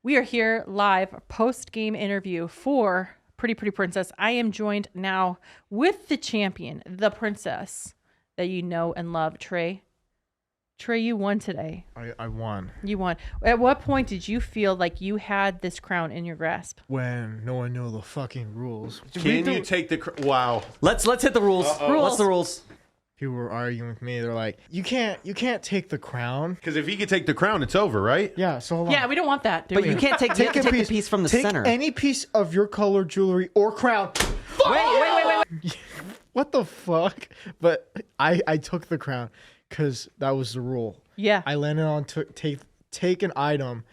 We are here live, post-game interview for Pretty Pretty Princess. I am joined now with the champion, the princess that you know and love, Trey. Trey, you won today. I won. You won. At what point did you feel like you had this crown in your grasp? When no one knew the fucking rules. Can you take the wow? Let's hit the rules. What's the rules? People were arguing with me. They're like, you can't take the crown. Because if he could take the crown, it's over, right? Yeah, so hold on. Yeah, we don't want that, do But we? you can't take the piece from the take center. any piece of your color jewelry or crown. Wait. What the fuck? But I took the crown because that was the rule. Yeah. I landed on take an item,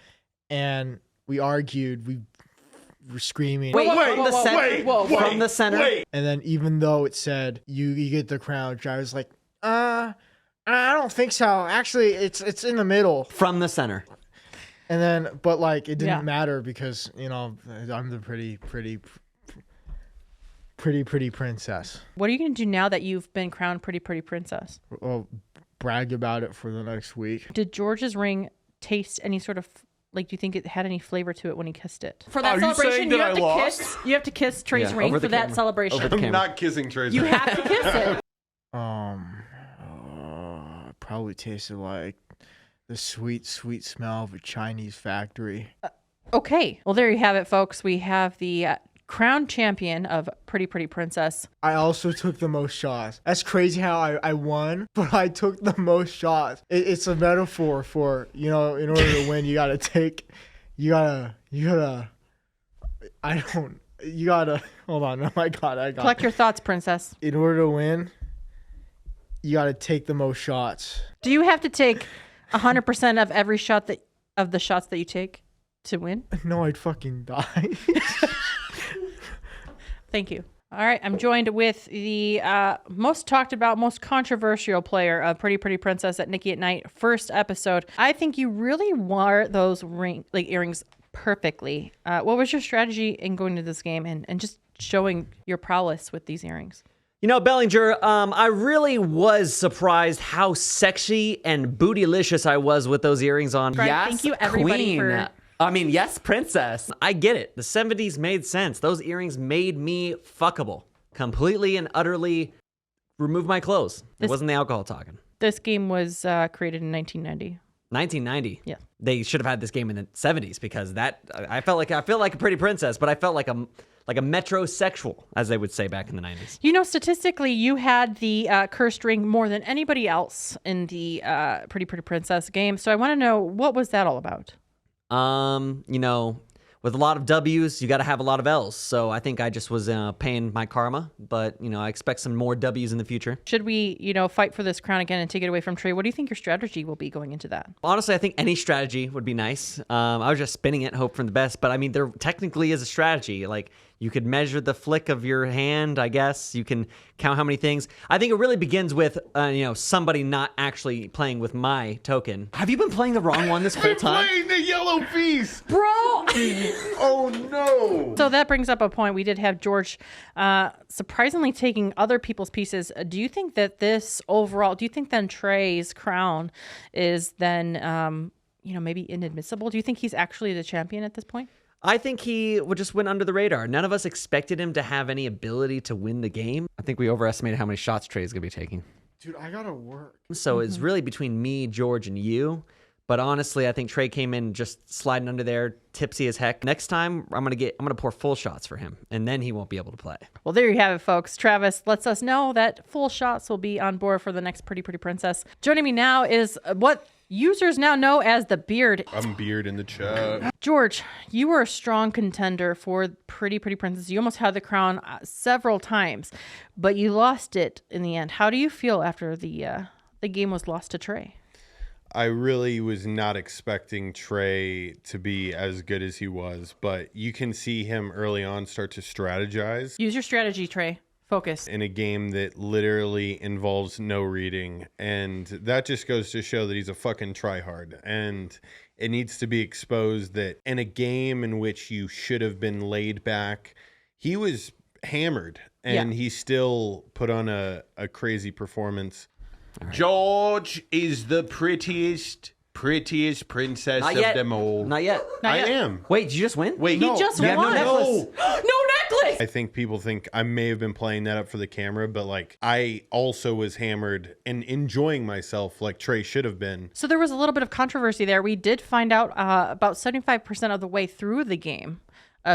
and we argued. We were screaming. Wait, Whoa, from the whoa, center. whoa, whoa. From the center. Wait. And then even though it said you get the crown, I was like, I don't think so. Actually, it's in the middle. From the center. And then, but like, it didn't Yeah. matter because, you know, I'm the pretty princess. What are you going to do now that you've been crowned Pretty Pretty Princess? I'll brag about it for the next week. Did George's ring taste any sort of, like, do you think it had any flavor to it when he kissed it? For Are that you celebration, saying you that have I to lost? kiss. You have to kiss Trey's Yeah, ring over for the that camera. celebration. Over the I'm camera. not kissing Trey's. You have to kiss it. Probably tasted like the sweet smell of a Chinese factory. Okay. Well, there you have it, folks. We have the crown champion of Pretty Pretty Princess. I also took the most shots. That's crazy how I won, but I took the most shots. It's a metaphor for, you know, in order to win, you gotta, hold on. Oh my God, I got Collect your thoughts, princess. In order to win, you gotta take the most shots. Do you have to take 100% of every shot of the shots that you take to win? No, I'd fucking die. Thank you. All right, I'm joined with the most talked about, most controversial player of Pretty Pretty Princess at Nikki at Nite. First episode. I think you really wore those earrings perfectly. What was your strategy in going to this game and just showing your prowess with these earrings? You know, Bellinger, I really was surprised how sexy and bootylicious I was with those earrings on. Right, Yes, thank you, everybody, queen. Yes, princess. I get it. The 70s made sense. Those earrings made me fuckable. Completely and utterly remove my clothes. It wasn't the alcohol talking. This game was created in 1990. 1990. Yeah. They should have had this game in the 70s because I feel like a pretty princess, but I felt like a metrosexual, as they would say back in the 90s. You know, statistically, you had the cursed ring more than anybody else in the Pretty Pretty Princess game. So I want to know, what was that all about? You know, with a lot of W's, you got to have a lot of L's. So I think I just was paying my karma, but you know, I expect some more W's in the future. Should we, fight for this crown again and take it away from Trey? What do you think your strategy will be going into that? Honestly, I think any strategy would be nice. I was just spinning it, hope for the best, but I mean, there technically is a strategy. Like, you could measure the flick of your hand, I guess. You can count how many things. I think it really begins with, somebody not actually playing with my token. Have you been playing the wrong one this whole time? Playing the yellow piece, Bro! Oh no! So that brings up a point. We did have George surprisingly taking other people's pieces. Do you think that then Trey's crown is then, maybe inadmissible? Do you think he's actually the champion at this point? I think he would just win under the radar. None of us expected him to have any ability to win the game. I think we overestimated how many shots Trey's going to be taking. Dude, I gotta work. So it's really between me, George, and you. But honestly, I think Trey came in just sliding under there, tipsy as heck. Next time, I'm gonna pour full shots for him, and then he won't be able to play. Well, there you have it, folks. Travis lets us know that full shots will be on board for the next Pretty Pretty Princess. Joining me now is what users now know as the Beard. I'm Beard in the chat. George, you were a strong contender for Pretty Pretty Princess. You almost had the crown several times, but you lost it in the end. How do you feel after the game was lost to Trey? I really was not expecting Trey to be as good as he was, but you can see him early on start to strategize. Use your strategy, Trey. Focus. In a game that literally involves no reading. And that just goes to show that he's a fucking tryhard. And it needs to be exposed that in a game in which you should have been laid back, he was hammered. And he still put on a crazy performance. Right. George is the prettiest prettiest princess Not of yet. them all. Not yet. Not I yet. am. Wait, did you just win? Wait, He no. just You have no won. necklace. No necklace. I think people think I may have been playing that up for the camera, but like I also was hammered and enjoying myself like Trey should have been. So there was a little bit of controversy there. We did find out about 75% of the way through the game,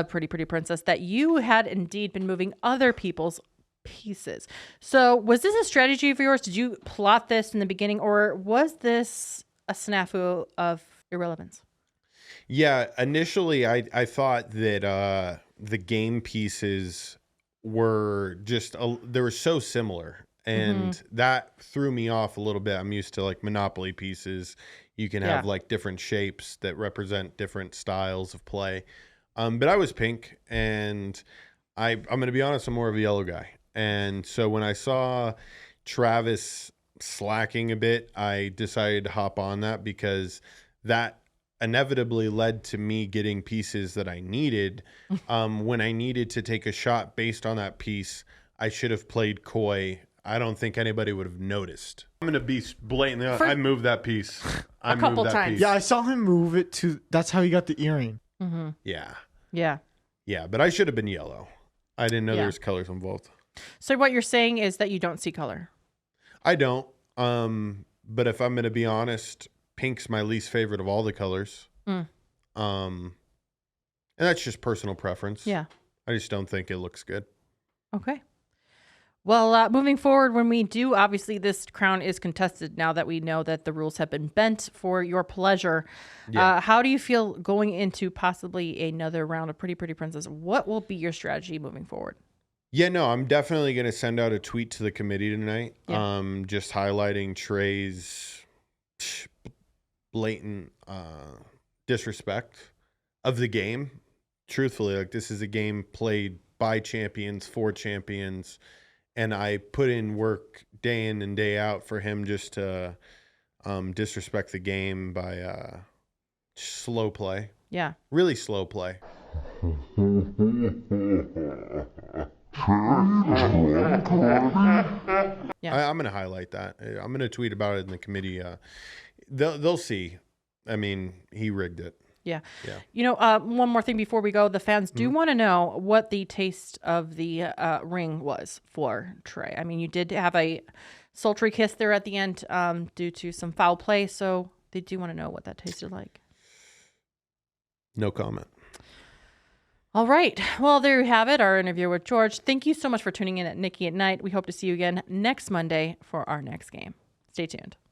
Pretty Princess, that you had indeed been moving other people's pieces. So was this a strategy of yours? Did you plot this in the beginning, or was this a snafu of irrelevance? Yeah, initially I thought that the game pieces were just they were so similar, and that threw me off a little bit. I'm used to like Monopoly pieces. You can have like different shapes that represent different styles of play. But I was pink, and I'm going to be honest, I'm more of a yellow guy. And so when I saw Travis slacking a bit, I decided to hop on that because that inevitably led to me getting pieces that I needed. When I needed to take a shot based on that piece, I should have played coy. I don't think anybody would have noticed. I'm going to be blatantly honest. I moved that piece. I couple moved that times. piece. Yeah, I saw him move it to. That's how he got the earring. Yeah. Yeah. Yeah, but I should have been yellow. I didn't know Yeah. there was colors involved. So what you're saying is that you don't see color. I don't. But if I'm going to be honest, pink's my least favorite of all the colors. And that's just personal preference. Yeah. I just don't think it looks good. Okay. Well, moving forward, when we do, obviously this crown is contested now that we know that the rules have been bent for your pleasure. Yeah. How do you feel going into possibly another round of Pretty Princess? What will be your strategy moving forward? Yeah, no, I'm definitely going to send out a tweet to the committee tonight. Yeah. Just highlighting Trey's blatant disrespect of the game. Truthfully, like this is a game played by champions, for champions, and I put in work day in and day out for him just to disrespect the game by slow play. Yeah. Really slow play. Yeah. I'm going to highlight that. I'm going to tweet about it in the committee. They'll see. I mean, he rigged it. Yeah. Yeah. You know, one more thing before we go. The fans do want to know what the taste of the ring was for Trey. I mean, you did have a sultry kiss there at the end due to some foul play. So they do want to know what that tasted like. No comment. All right. Well, there you have it, our interview with George. Thank you so much for tuning in at Nikki at Nite. We hope to see you again next Monday for our next game. Stay tuned.